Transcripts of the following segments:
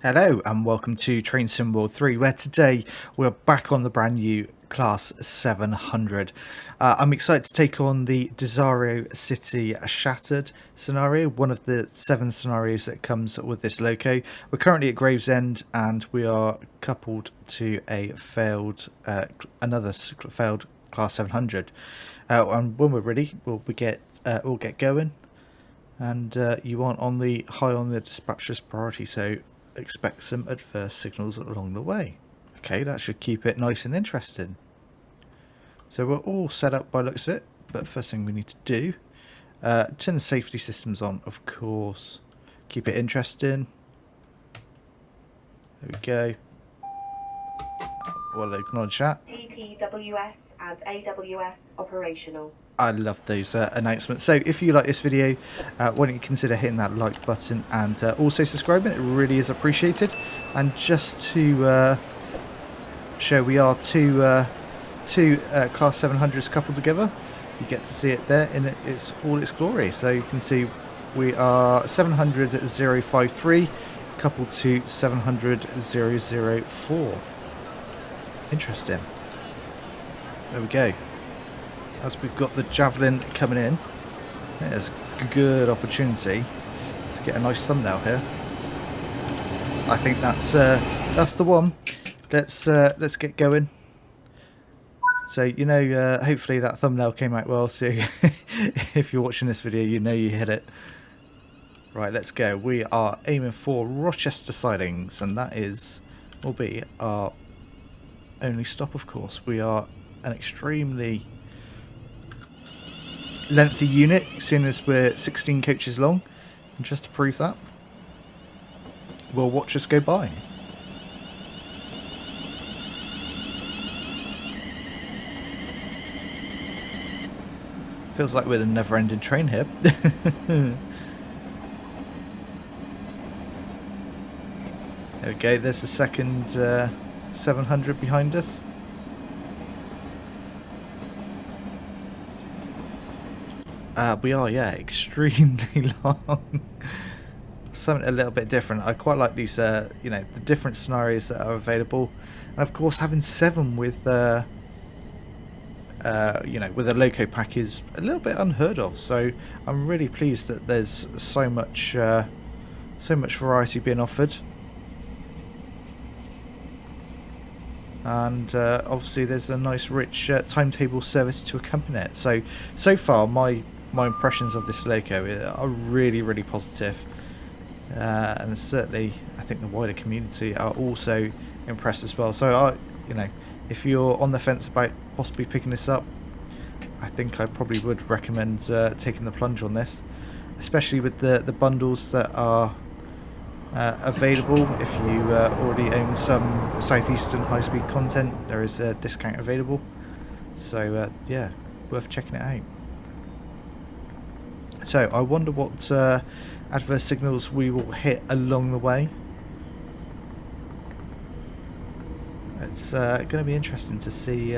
Hello and welcome to Train Sim World 3, where today we're back on the brand new Class 700. I'm excited to take on the Desiro City Shattered scenario, one of the 7 scenarios that comes with this loco. We're currently at Gravesend and we are coupled to a another failed Class 700. And when we're ready, we'll get going. And you aren't on the high on the dispatcher's priority, so expect some adverse signals along the way. Okay, that should keep it nice and interesting. So we're all set up by looks of it, but first thing we need to do, turn the safety systems on, of course. Keep it interesting. There we go. We'll acknowledge that. TPWS and AWS operational. I love those announcements. So if you like this video, why don't you consider hitting that like button and also subscribing. It really is appreciated. And just to show we are two Class 700s coupled together, you get to see it there in its all its glory. So you can see we are 700-053 coupled to 700-004. Interesting. There we go. As we've got the javelin coming in, there's a good opportunity to get a nice thumbnail here. I think that's the one. Let's get going. So hopefully that thumbnail came out well. So if you're watching this video, you know you hit it. Right, let's go. We are aiming for Rochester sidings, and that will be our only stop. Of course, we are an extremely lengthy unit, seeing as we're 16 coaches long, and just to prove that, we'll watch us go by. Feels like we're the never-ending train here. There we go, there's the second 700 behind us. We are, yeah, extremely long. Something a little bit different. I quite like these, the different scenarios that are available, and of course having 7 with, with a loco pack is a little bit unheard of. So I'm really pleased that there's so much variety being offered, and obviously there's a nice, rich timetable service to accompany it. So far, my impressions of this loco are really, really positive. And certainly I think the wider community are also impressed as well. So if you're on the fence about possibly picking this up, I think I probably would recommend taking the plunge on this, especially with the bundles that are available. If you already own some Southeastern Highspeed content, there is a discount available. So yeah, worth checking it out. So I wonder what adverse signals we will hit along the way. It's going to be interesting to see.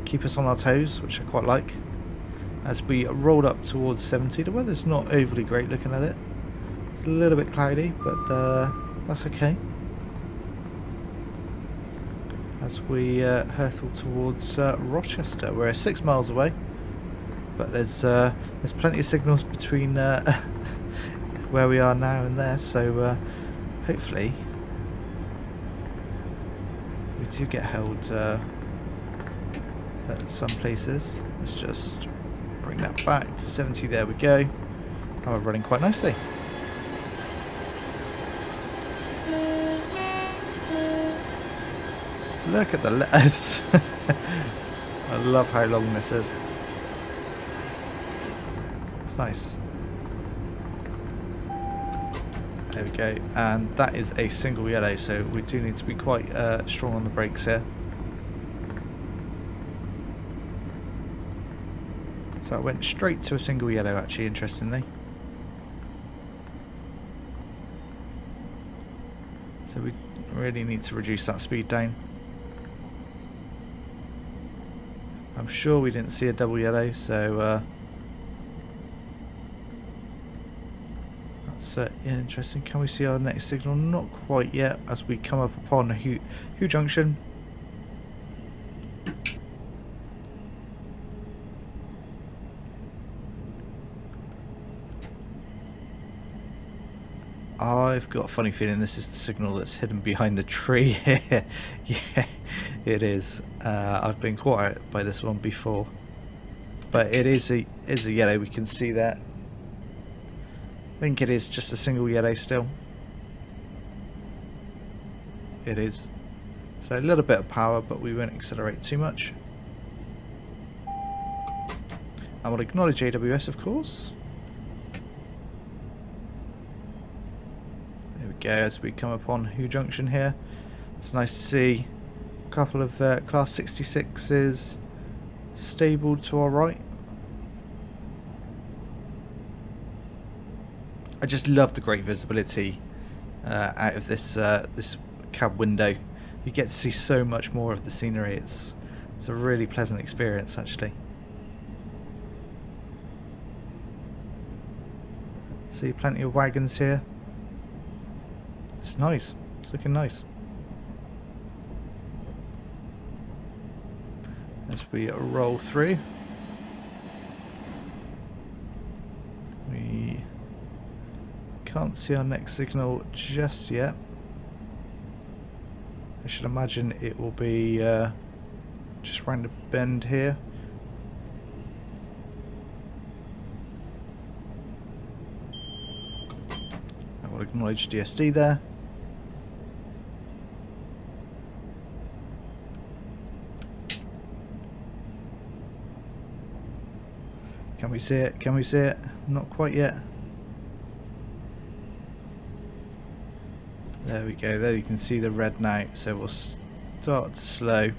Keep us on our toes, which I quite like. As we roll up towards 70, the weather's not overly great looking at it. It's a little bit cloudy, but that's okay. As we hurtle towards Rochester, we're 6 miles away. But there's plenty of signals between where we are now and there, so hopefully we do get held at some places. Let's just bring that back to 70. There we go. Oh, we're running quite nicely. Look at the letters. I love how long this is. Nice. There we go, and that is a single yellow, so we do need to be quite strong on the brakes here. So it went straight to a single yellow, actually, interestingly. So we really need to reduce that speed down. I'm sure we didn't see a double yellow, so That's interesting. Can we see our next signal? Not quite yet, as we come up upon Who Junction. I've got a funny feeling this is the signal that's hidden behind the tree here. Yeah, it is. I've been caught out by this one before, but it is a yellow. We can see that. I think it is just a single yellow still. It is. So a little bit of power, but we won't accelerate too much. I will acknowledge AWS, of course. There we go, as we come upon Who Junction here. It's nice to see a couple of Class 66s stabled to our right. I just love the great visibility out of this this cab window. You get to see so much more of the scenery. It's a really pleasant experience, actually. See plenty of wagons here. It's nice. It's looking nice. As we roll through, we can't see our next signal just yet. I should imagine it will be just round the bend here. I will acknowledge DSD there. Can we see it? Can we see it? Not quite yet. There we go. There you can see the red now. So we'll start to slow.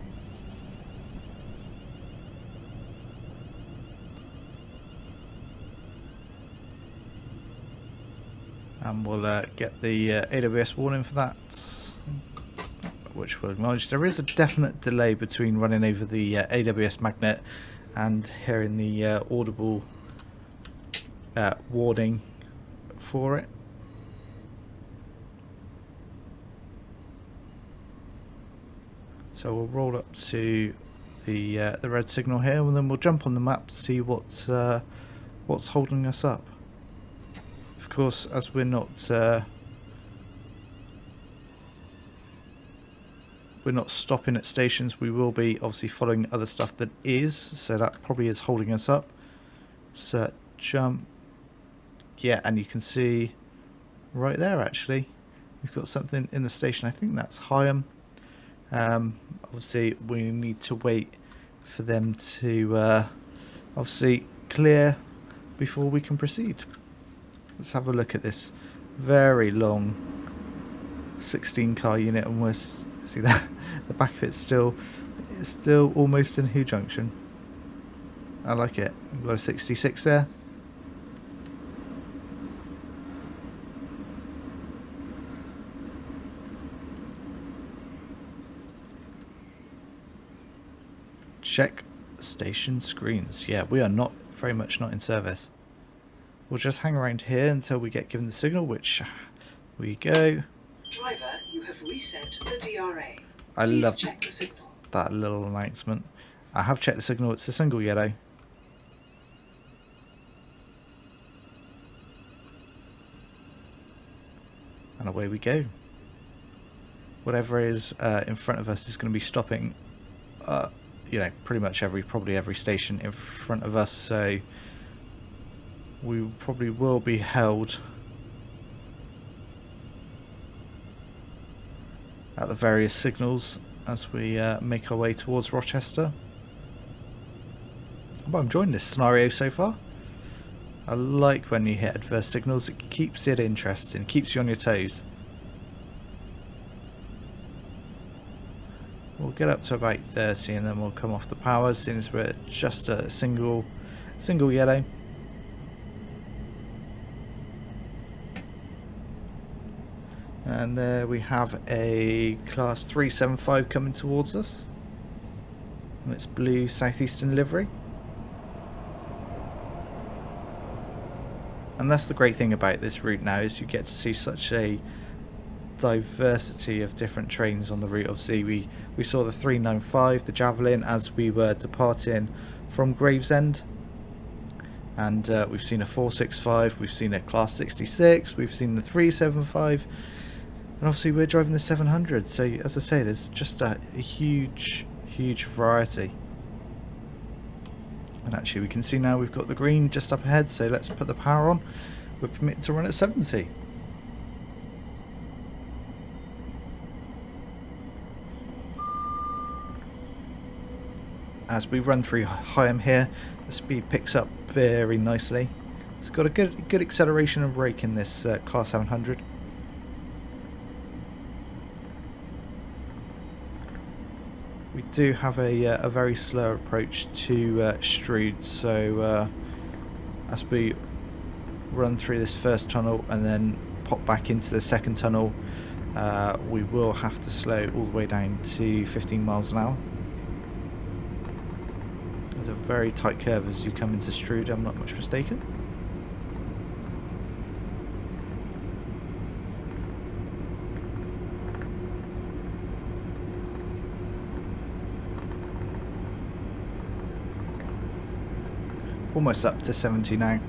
And we'll get the AWS warning for that, which we'll acknowledge. There is a definite delay between running over the AWS magnet and hearing the audible warning for it. So we'll roll up to the red signal here, and then we'll jump on the map to see what's holding us up. Of course, as we're not stopping at stations, we will be obviously following other stuff that is, so that probably is holding us up. So jump. Yeah, and you can see right there actually we've got something in the station. I think that's Higham. Obviously we need to wait for them to obviously clear before we can proceed. Let's have a look at this very long 16-car unit, and we'll see that the back of it's still almost in Who Junction. I like it. We've got a 66 there. Check station screens. Yeah, we are very much not in service. We'll just hang around here until we get given the signal, which we go. Driver, you have reset the DRA. I love check the signal. That little announcement. I have checked the signal. It's a single yellow. And away we go. Whatever is in front of us is going to be stopping, you know, pretty much probably every station in front of us. So we probably will be held at the various signals as we make our way towards Rochester. But I'm enjoying this scenario so far. I like when you hit adverse signals. It keeps it interesting, keeps you on your toes. We'll get up to about 30 and then we'll come off the power, since we're just a single yellow. And there we have a Class 375 coming towards us. And it's blue Southeastern livery. And And that's the great thing about this route now, is you get to see such a diversity of different trains on the route. Obviously we saw the 395, the Javelin, as we were departing from Gravesend, and we've seen a 465, we've seen a Class 66, we've seen the 375, and obviously we're driving the 700. So as I say, there's just a huge variety. And actually we can see now we've got the green just up ahead, so let's put the power on. We're permitted to run at 70. As we run through Higham here, the speed picks up very nicely. It's got a good acceleration and brake in this Class 700. We do have a very slow approach to Strood, so as we run through this first tunnel and then pop back into the second tunnel, we will have to slow all the way down to 15 miles an hour. There's a very tight curve as you come into Strood, I'm not much mistaken. Almost up to 70 now.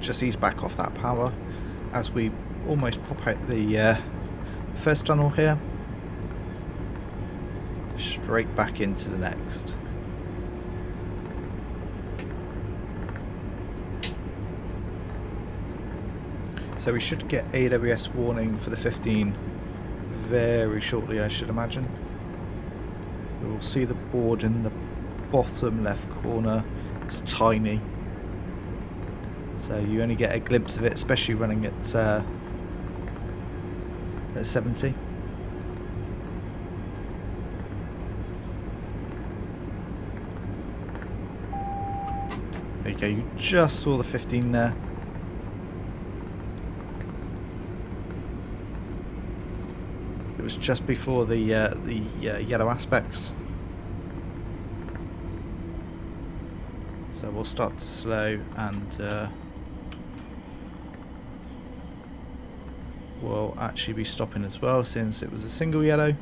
Just ease back off that power as we almost pop out the first tunnel here. Straight back into the next. So we should get AWS warning for the 15 very shortly, I should imagine. We will see the board in the bottom left corner. It's tiny, so you only get a glimpse of it, especially running at 70. There you go, you just saw the 15 there. It was just before the yellow aspects. So we'll start to slow, and we'll actually be stopping as well since it was a single yellow.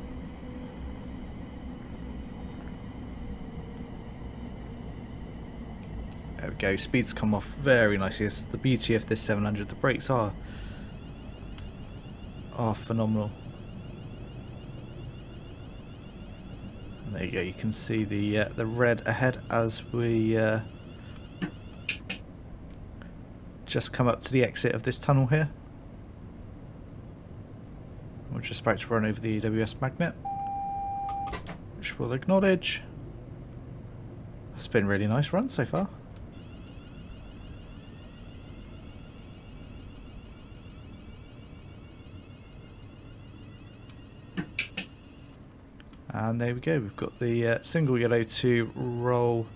There we go, speeds come off very nicely. It's the beauty of this 700. The brakes are phenomenal. And there you go, you can see the red ahead as we just come up to the exit of this tunnel here. We're just about to run over the AWS magnet, which we'll acknowledge. It's been a really nice run so far. And there we go, we've got the single yellow to roll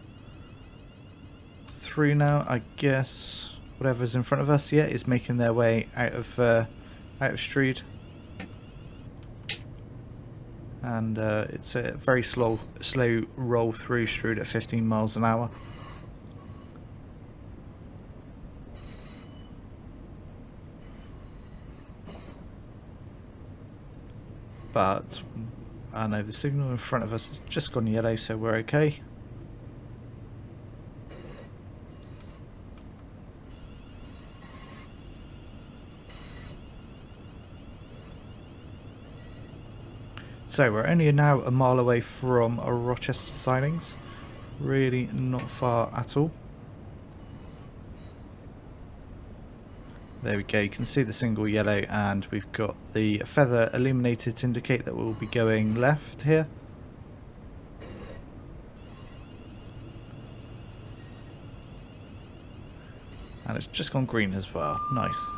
through now. I guess whatever's in front of us, yeah, is making their way out of Strood. And it's a very slow roll through Strood at 15 miles an hour. But I know the signal in front of us has just gone yellow, so we're okay. So we're only now a mile away from Rochester sidings. Really not far at all. There we go, you can see the single yellow, and we've got the feather illuminated to indicate that we'll be going left here. And it's just gone green as well, nice.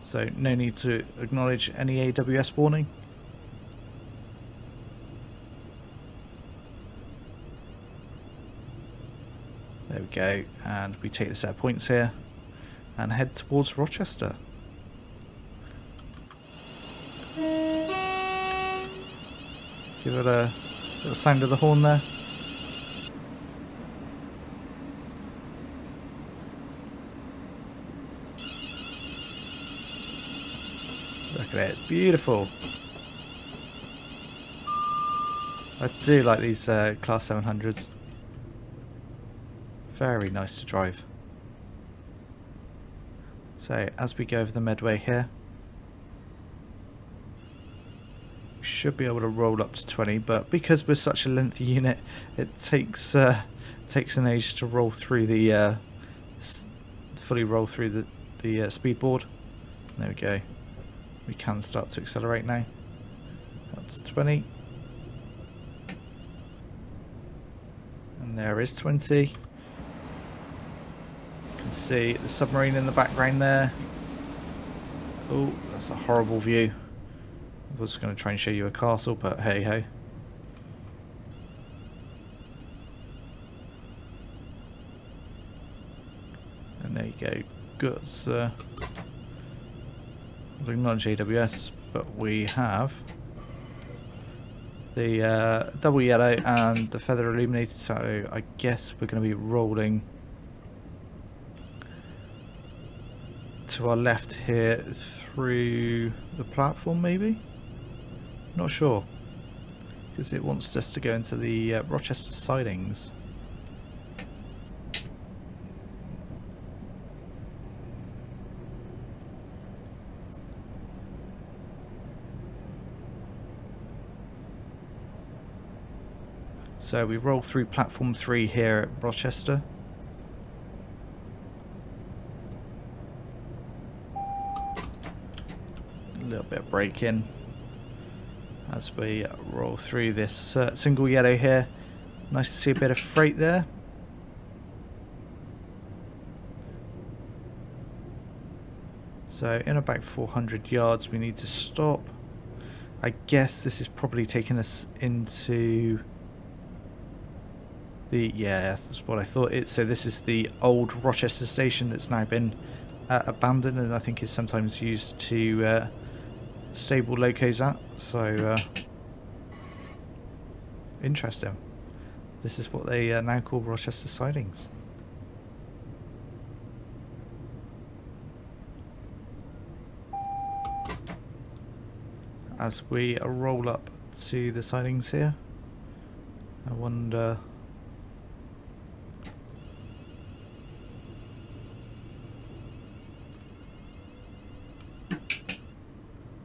So no need to acknowledge any AWS warning. There we go, and we take the set of points here and head towards Rochester. Give it a little sound of the horn there. Look at it, it's beautiful. I do like these Class 700s. Very nice to drive. So, as we go over the Medway here, we should be able to roll up to 20, but because we're such a lengthy unit, it takes an age to roll through the fully roll through the speed board. There we go. We can start to accelerate now. Up to 20. And there is 20. You can see the submarine in the background there. Oh, that's a horrible view. I was going to try and show you a castle, but hey ho. And there you go. Good. We'll acknowledge AWS, but we have the double yellow and the feather illuminated, so I guess we're going to be rolling to our left here through the platform, maybe? Not sure, because it wants us to go into the Rochester sidings. So we roll through platform 3 here at Rochester. A little bit of break in as we roll through this single yellow here. Nice to see a bit of freight there. So in about 400 yards we need to stop. I guess this is probably taking us into yeah, that's what I thought. So this is the old Rochester station that's now been abandoned, and I think is sometimes used to stable locos at. So interesting. This is what they now call Rochester sidings. As we roll up to the sidings here, I wonder.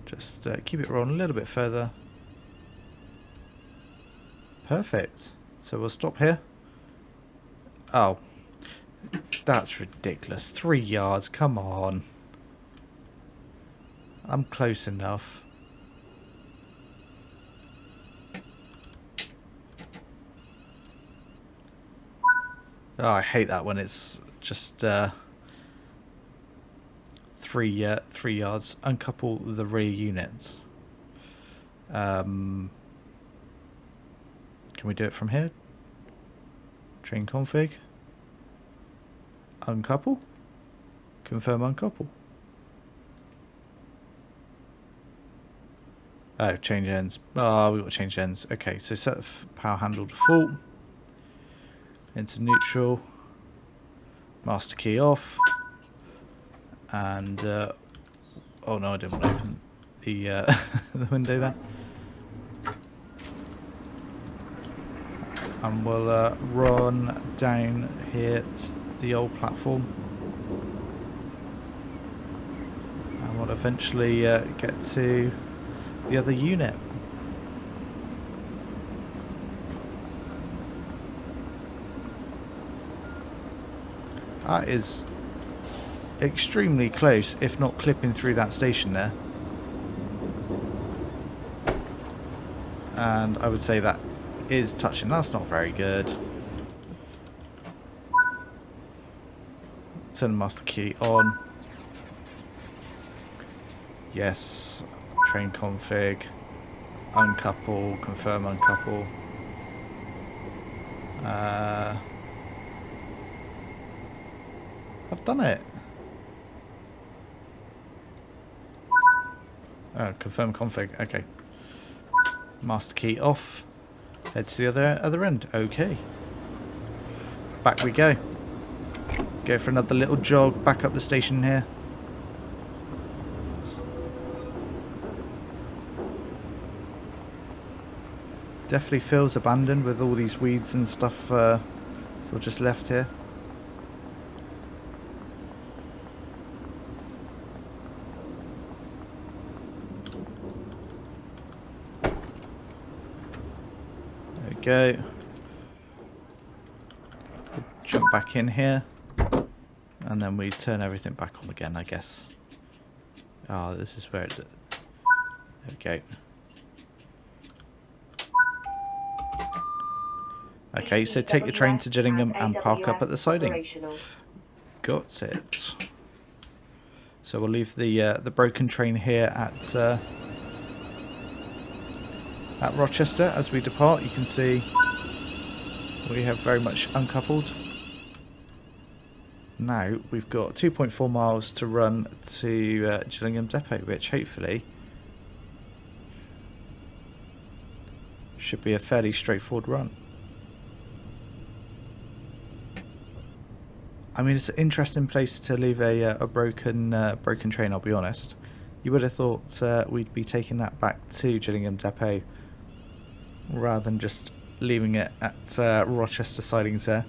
Just keep it rolling a little bit further. Perfect. So we'll stop here. Oh, that's ridiculous. 3 yards, come on. I'm close enough. Oh, I hate that when it's just 3 yards. Uncouple the rear units. Can we do it from here? Train config. Uncouple. Confirm uncouple. Oh, change ends. Oh, we've got to change ends. Okay, so set power handle default. Into neutral. Master key off. And oh no, I didn't want to open the the window there. And we'll run down here the old platform, and we'll eventually get to the other unit. That is extremely close, if not clipping through that station there. And I would say that is touching. That's not very good. Turn the master key on. Yes. Train config. Uncouple. Confirm uncouple. I've done it. Oh, confirm config. Okay. Master key off. Head to the other end. Okay. Back we go. Go for another little jog back up the station here. Definitely feels abandoned with all these weeds and stuff sort of just left here. There we go. We'll jump back in here. And then we turn everything back on again, I guess. Oh, this is where it... There we go. Okay, so take your train to Gillingham and park up at the siding. Got it. So we'll leave the broken train here at Rochester as we depart. You can see we have very much uncoupled. Now we've got 2.4 miles to run to Gillingham Depot, which hopefully should be a fairly straightforward run. I mean, it's an interesting place to leave a broken train, I'll be honest. You would have thought we'd be taking that back to Gillingham Depot rather than just leaving it at Rochester sidings there.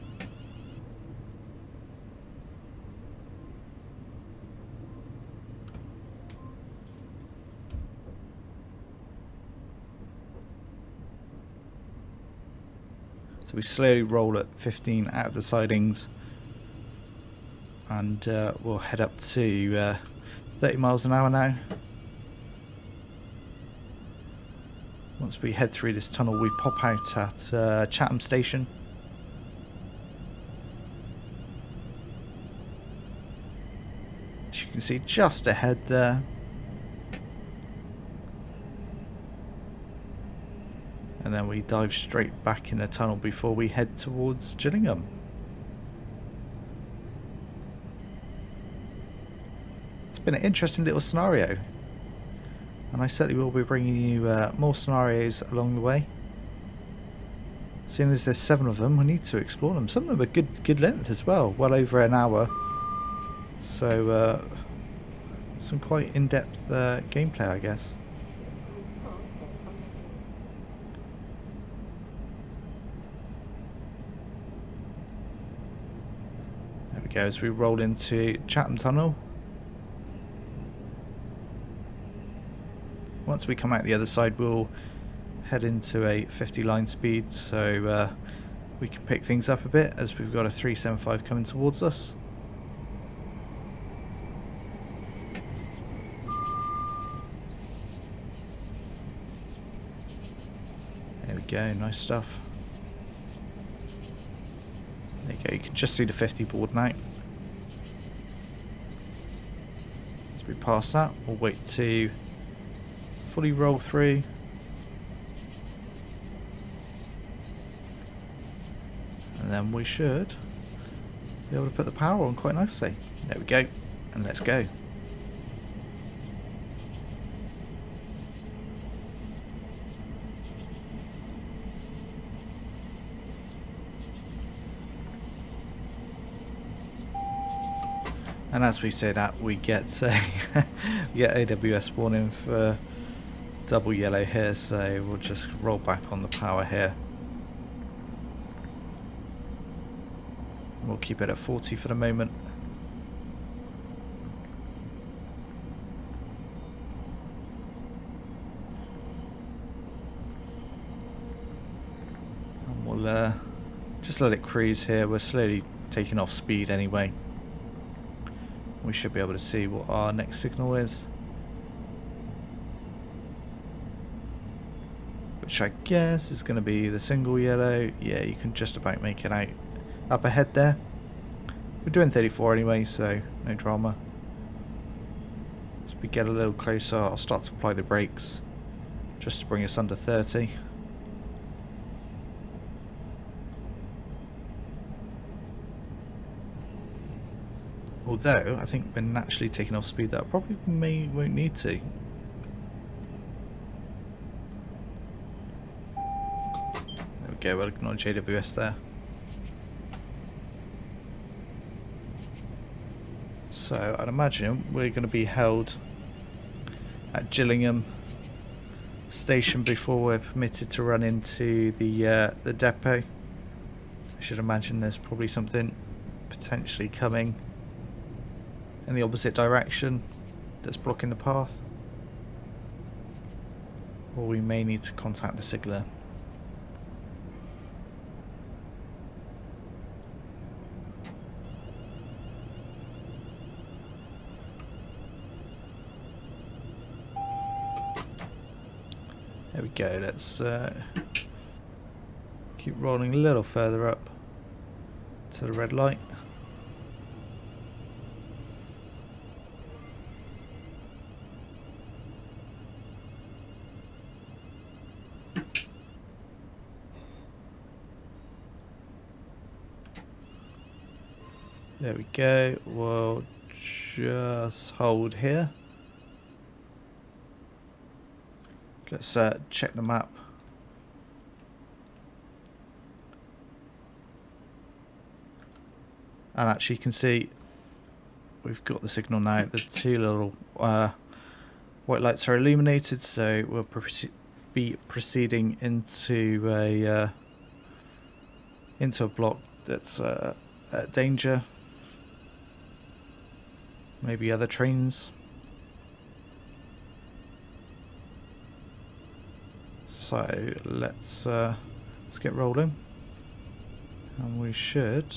So we slowly roll at 15 out of the sidings. And we'll head up to 30 miles an hour now. Once we head through this tunnel, we pop out at Chatham Station. As you can see just ahead there. And then we dive straight back in the tunnel before we head towards Gillingham. Been an interesting little scenario, and I certainly will be bringing you more scenarios along the way. Seeing as there's 7 of them, we need to explore them. Some of them are good length as well, well over an hour. So some quite in-depth gameplay, I guess. There we go, as we roll into Chatham Tunnel. Once we come out the other side, we'll head into a 50 line speed, so we can pick things up a bit as we've got a 375 coming towards us. There we go, nice stuff. There you go, you can just see the 50 board now. As we pass that, we'll wait to fully roll through. And then we should be able to put the power on quite nicely. There we go. And let's go. And as we say that, we get we get AWS warning for double yellow here, so we'll just roll back on the power here. We'll keep it at 40 for the moment. And we'll just let it cruise here. We're slowly taking off speed anyway. We should be able to see what our next signal is, which I guess is going to be the single yellow. Yeah, you can just about make it out up ahead there. We're doing 34 anyway, so no drama. As we get a little closer, I'll start to apply the brakes just to bring us under 30. Although I think we're naturally taking off speed that I probably won't need to. There we go, we'll acknowledge AWS there. So I'd imagine we're going to be held at Gillingham station before we're permitted to run into the depot. I should imagine there's probably something potentially coming in the opposite direction that's blocking the path. Or we may need to contact the signaller. There we go, let's keep rolling a little further up to the red light. There we go, we'll just hold here. Let's check the map. And actually you can see we've got the signal now. The two little white lights are illuminated, so we'll be proceeding into a block that's at danger. Maybe other trains. So let's get rolling, and we should.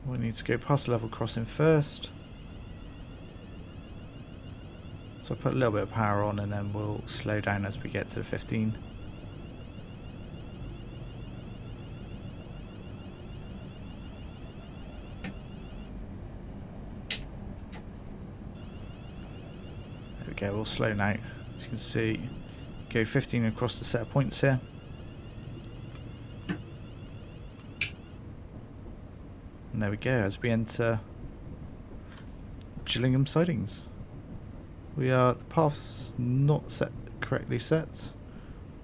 We need to go past the level crossing first. So I'll put a little bit of power on, and then we'll slow down as we get to the 15. Okay, we'll slow now. As you can see, go 15 across the set of points here. And there we go, as we enter Gillingham sidings. The path's not correctly set,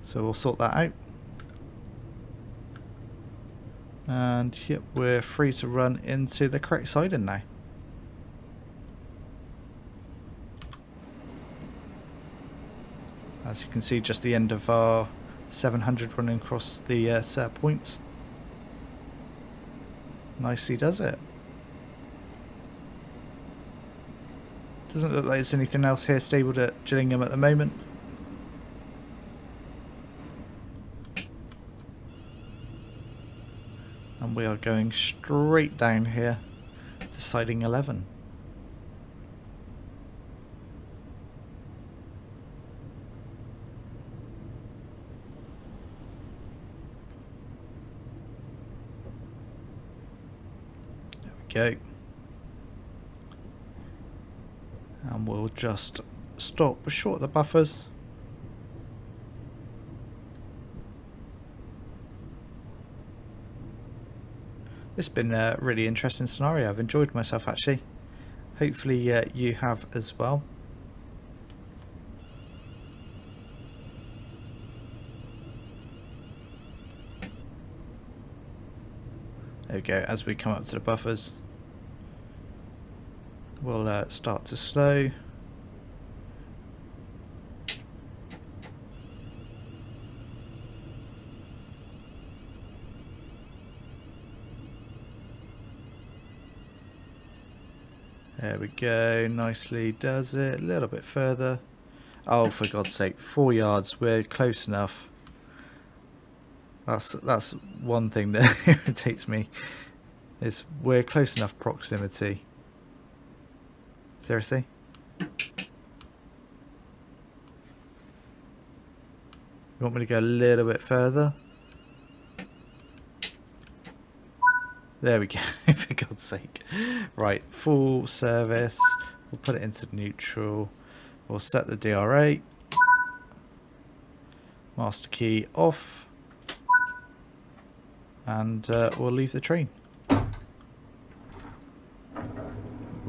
so we'll sort that out. And yep, we're free to run into the correct siding now. As you can see, just the end of our 700 running across the set of points. Nicely does it. Doesn't look like there's anything else here stabled at Gillingham at the moment. And we are going straight down here to siding 11. Go, and we'll just stop short of the buffers. It's been a really interesting scenario. I've enjoyed myself actually. Hopefully you have as well. There we go, as we come up to the buffers, we'll start to slow. There we go, nicely does it. A little bit further. Oh, for God's sake, 4 yards, we're close enough. That's one thing that irritates me, is we're close enough proximity. Seriously? You want me to go a little bit further? There we go, for God's sake. Right, full service. We'll put it into neutral. We'll set the DRA. Master key off. And we'll leave the train. We'll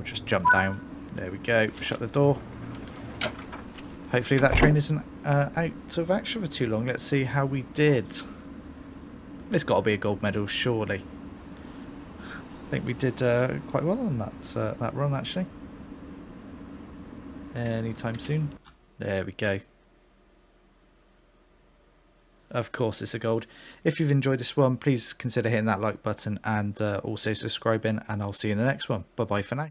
just jump down. There we go. Shut the door. Hopefully that train isn't out of action for too long. Let's see how we did. It's got to be a gold medal, surely. I think we did quite well on that run, actually. anytime soon. There we go. Of course, it's a gold. If you've enjoyed this one, please consider hitting that like button and also subscribing, and I'll see you in the next one. Bye bye for now.